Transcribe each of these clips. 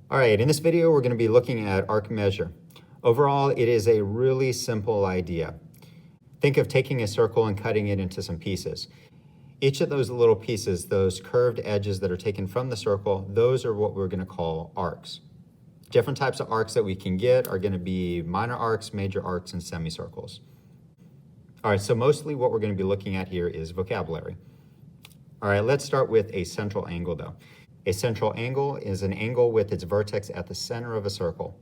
All right, in this video, we're going to be looking at arc measure. Overall, it is a really simple idea. Think of taking a circle and cutting it into some pieces. Each of those little pieces, those curved edges that are taken from the circle, those are what we're going to call arcs. Different types of arcs that we can get are going to be minor arcs, major arcs, and semicircles. All right, so mostly what we're going to be looking at here is vocabulary. All right, let's start with a central angle though. A central angle is an angle with its vertex at the center of a circle.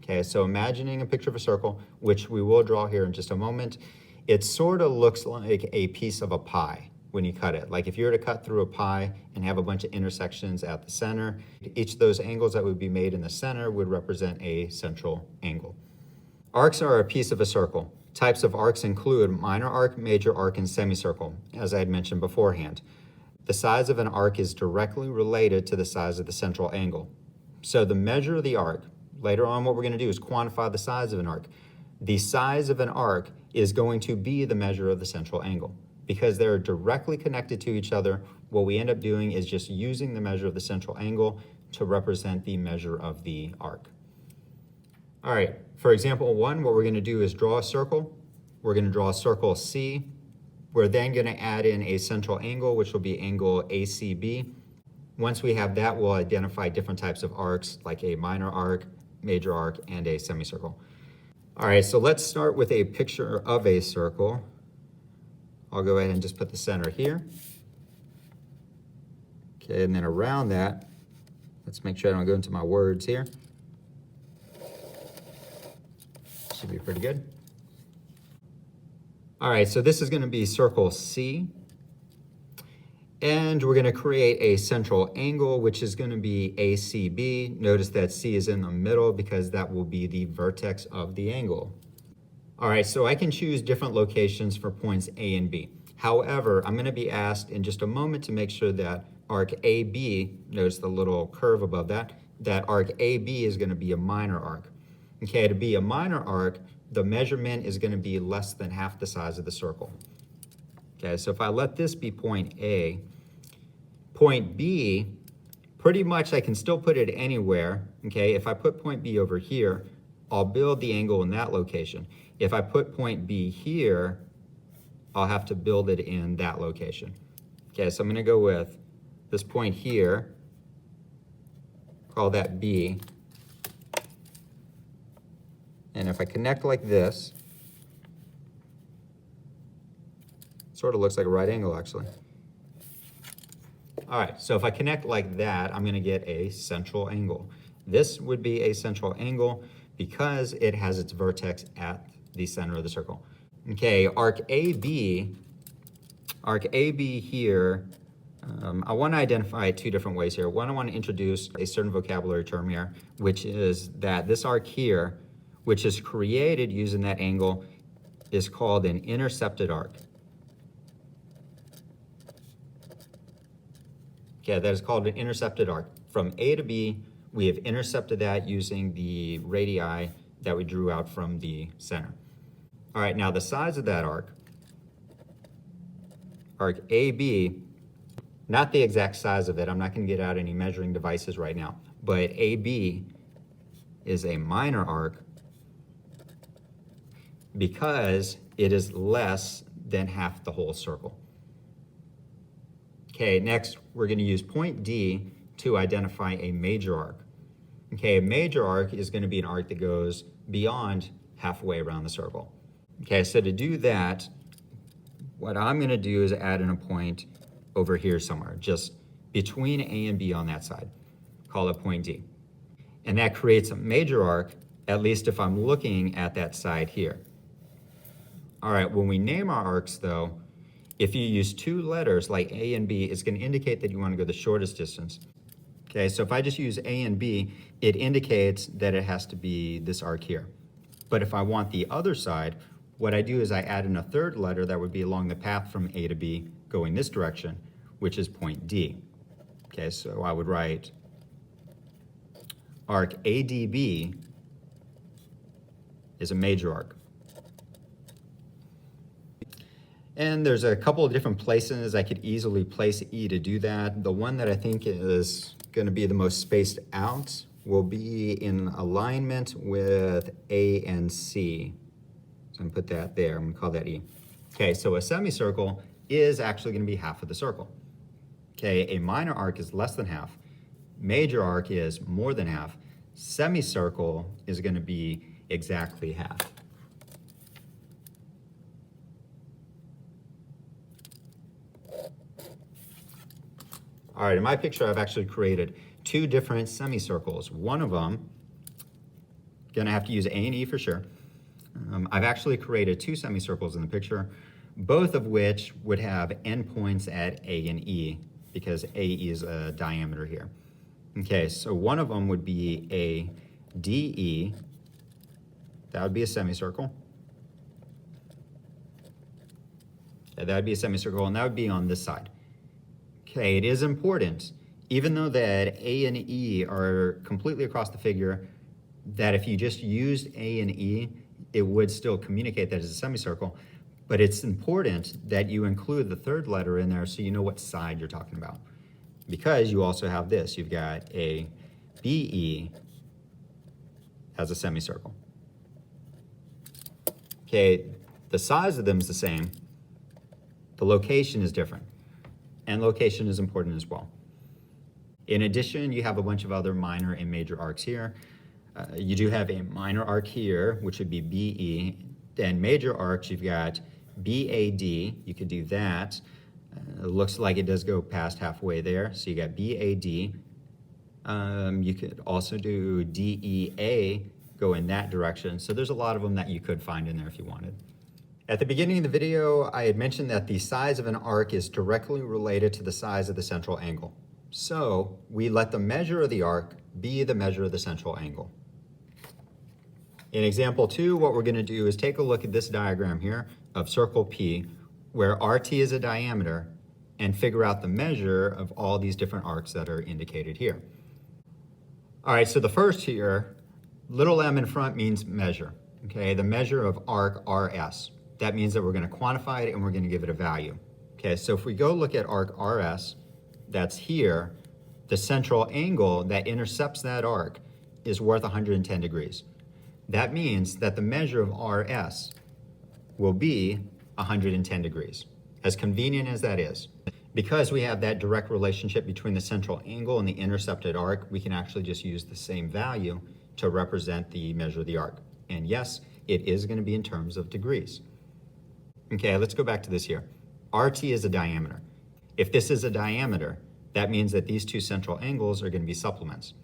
Okay, so imagining a picture of a circle, which we will draw here in just a moment, it sort of looks like a piece of a pie when you cut it. Like if you were to cut through a pie and have a bunch of intersections at the center, each of those angles that would be made in the center would represent a central angle. Arcs are a piece of a circle. Types of arcs include minor arc, major arc, and semicircle, as I had mentioned beforehand. The size of an arc is directly related to the size of the central angle. So the measure of the arc, later on what we're going to do is quantify the size of an arc. The size of an arc is going to be the measure of the central angle. Because they're directly connected to each other, what we end up doing is just using the measure of the central angle to represent the measure of the arc. All right, for example 1, what we're going to do is draw a circle. We're going to draw a circle C. We're then going to add in a central angle, which will be angle ACB. Once we have that, we'll identify different types of arcs, like a minor arc, major arc, and a semicircle. All right, so let's start with a picture of a circle. I'll go ahead and just put the center here. Okay, and then around that, let's make sure I don't go into my words here. Should be pretty good. All right, so this is going to be circle C. And we're going to create a central angle, which is going to be ACB. Notice that C is in the middle because that will be the vertex of the angle. All right, so I can choose different locations for points A and B. However, I'm going to be asked in just a moment to make sure that arc AB, notice the little curve above that, that arc AB is going to be a minor arc. Okay, to be a minor arc, the measurement is going to be less than half the size of the circle. Okay, so if I let this be point A, point B, pretty much I can still put it anywhere. Okay, if I put point B over here, I'll build the angle in that location. If I put point B here, I'll have to build it in that location. Okay, so I'm going to go with this point here, call that B. And if I connect like this, sort of looks like a right angle actually. All right, so if I connect like that, I'm going to get a central angle. This would be a central angle because it has its vertex at the center of the circle. Okay, arc AB here, I want to identify 2 different ways here. One, I want to introduce a certain vocabulary term here, which is that this arc here, which is created using that angle, is called an intercepted arc. Okay, that is called an intercepted arc. From A to B, we have intercepted that using the radii that we drew out from the center. All right, now the size of that arc AB, not the exact size of it, I'm not going to get out any measuring devices right now, but AB is a minor arc because it is less than half the whole circle. Okay, next we're going to use point D to identify a major arc. Okay, a major arc is going to be an arc that goes beyond halfway around the circle. Okay, so to do that, what I'm going to do is add in a point over here somewhere, just between A and B on that side. Call it point D. And that creates a major arc, at least if I'm looking at that side here. All right, when we name our arcs though, if you use 2 letters like A and B, it's going to indicate that you want to go the shortest distance. Okay, so if I just use A and B, it indicates that it has to be this arc here. But if I want the other side, what I do is I add in a 3rd letter that would be along the path from A to B going this direction, which is point D. Okay, so I would write arc ADB is a major arc. And there's a couple of different places I could easily place E to do that. The one that I think is going to be the most spaced out will be in alignment with A and C. So I'm gonna put that there, I'm gonna call that E. Okay, so a semicircle is actually gonna be half of the circle. Okay, a minor arc is less than half. Major arc is more than half. Semicircle is gonna be exactly half. All right, in my picture, I've actually created two different semicircles. One of them, gonna have to use A and E for sure. I've actually created two semicircles in the picture, both of which would have endpoints at A and E because A is a diameter here. Okay, so one of them would be a DE. That would be a semicircle. Okay, that would be a semicircle, and that would be on this side. Okay, it is important, even though that A and E are completely across the figure, that if you just used A and E, it would still communicate that as a semicircle, but it's important that you include the third letter in there so you know what side you're talking about. Because you also have this, you've got a BE as a semicircle. Okay, the size of them is the same, the location is different, and location is important as well. In addition, you have a bunch of other minor and major arcs here. You do have a minor arc here, which would be BE. Then major arcs, you've got BAD. You could do that. It looks like it does go past halfway there. So you got BAD. You could also do DEA, go in that direction. So there's a lot of them that you could find in there if you wanted. At the beginning of the video, I had mentioned that the size of an arc is directly related to the size of the central angle. So we let the measure of the arc be the measure of the central angle. In example 2, what we're going to do is take a look at this diagram here of circle P, where RT is a diameter, and figure out the measure of all these different arcs that are indicated here. All right, so the first here, little m in front means measure, okay? The measure of arc RS. That means that we're going to quantify it and we're going to give it a value. Okay, so if we go look at arc RS, that's here, the central angle that intercepts that arc is worth 110 degrees. That means that the measure of RS will be 110 degrees, as convenient as that is. Because we have that direct relationship between the central angle and the intercepted arc, we can actually just use the same value to represent the measure of the arc. And yes, it is going to be in terms of degrees. Okay, let's go back to this here. RT is a diameter. If this is a diameter, that means that these two central angles are going to be supplements.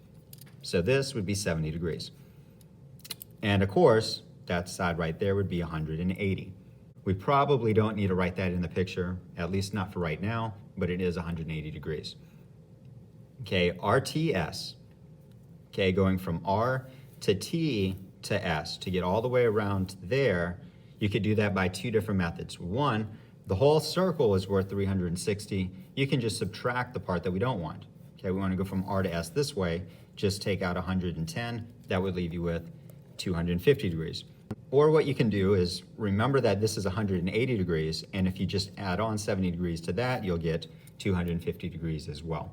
So this would be 70 degrees. And of course, that side right there would be 180. We probably don't need to write that in the picture, at least not for right now, but it is 180 degrees. Okay, RTS, okay, going from R to T to S, to get all the way around there, you could do that by two different methods. One, the whole circle is worth 360. You can just subtract the part that we don't want. Okay, we want to go from R to S this way, just take out 110, that would leave you with 250 degrees. Or what you can do is remember that this is 180 degrees, and if you just add on 70 degrees to that, you'll get 250 degrees as well.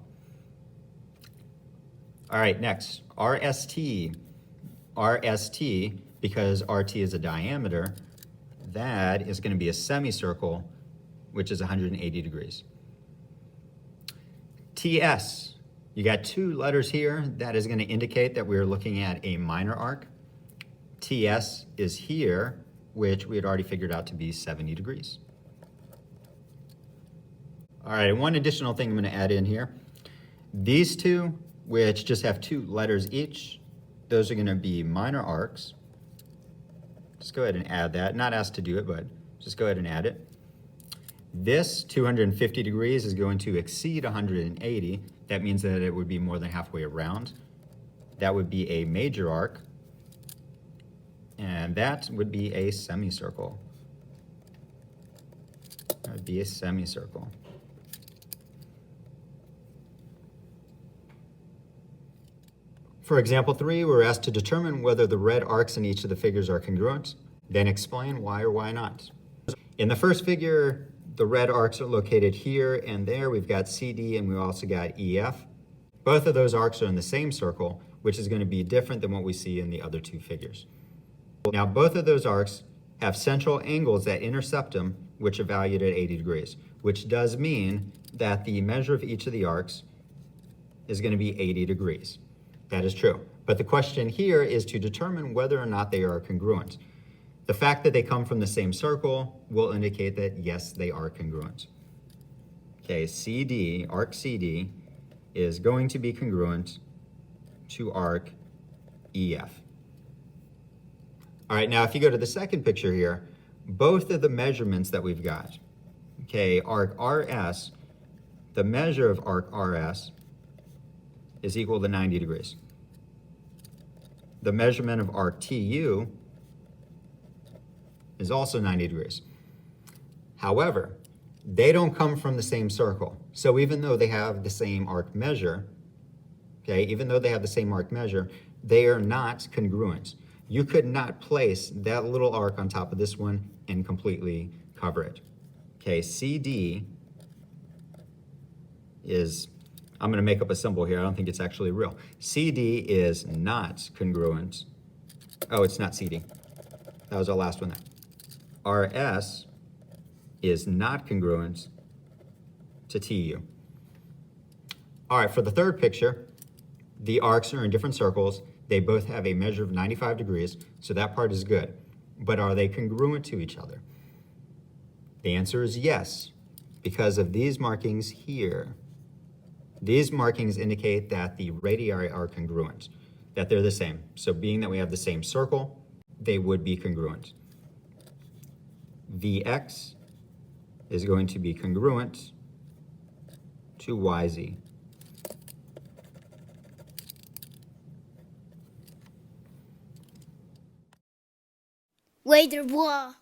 All right, next, RST. RST, because RT is a diameter, that is going to be a semicircle, which is 180 degrees. TS, you got two letters here. That is going to indicate that we're looking at a minor arc. TS is here, which we had already figured out to be 70 degrees. All right, and one additional thing I'm going to add in here. These two, which just have two letters each, those are going to be minor arcs. Just go ahead and add that. Not asked to do it, but just go ahead and add it. This 250 degrees is going to exceed 180. That means that it would be more than halfway around. That would be a major arc. And that would be a semicircle. That would be a semicircle. For example 3, we're asked to determine whether the red arcs in each of the figures are congruent, then explain why or why not. In the first figure, the red arcs are located here and there. We've got CD and we also got EF. Both of those arcs are in the same circle, which is going to be different than what we see in the other two figures. Now, both of those arcs have central angles that intercept them, which are valued at 80 degrees, which does mean that the measure of each of the arcs is going to be 80 degrees. That is true. But the question here is to determine whether or not they are congruent. The fact that they come from the same circle will indicate that, yes, they are congruent. Okay, CD, arc CD, is going to be congruent to arc EF. All right, now if you go to the second picture here, both of the measurements that we've got, okay, arc RS, the measure of arc RS is equal to 90 degrees. The measurement of arc TU is also 90 degrees. However, they don't come from the same circle. So even though they have the same arc measure, okay, even though they have the same arc measure, they are not congruent. You could not place that little arc on top of this one and completely cover it. Okay, CD is, I'm going to make up a symbol here. I don't think it's actually real. CD is not congruent. Oh, it's not CD. That was our last one there. RS is not congruent to TU. All right, for the third picture, the arcs are in different circles. They both have a measure of 95 degrees, so that part is good. But are they congruent to each other? The answer is yes, because of these markings here. These markings indicate that the radii are congruent, that they're the same. So being that we have the same circle, they would be congruent. VX is going to be congruent to YZ. Wait, there was.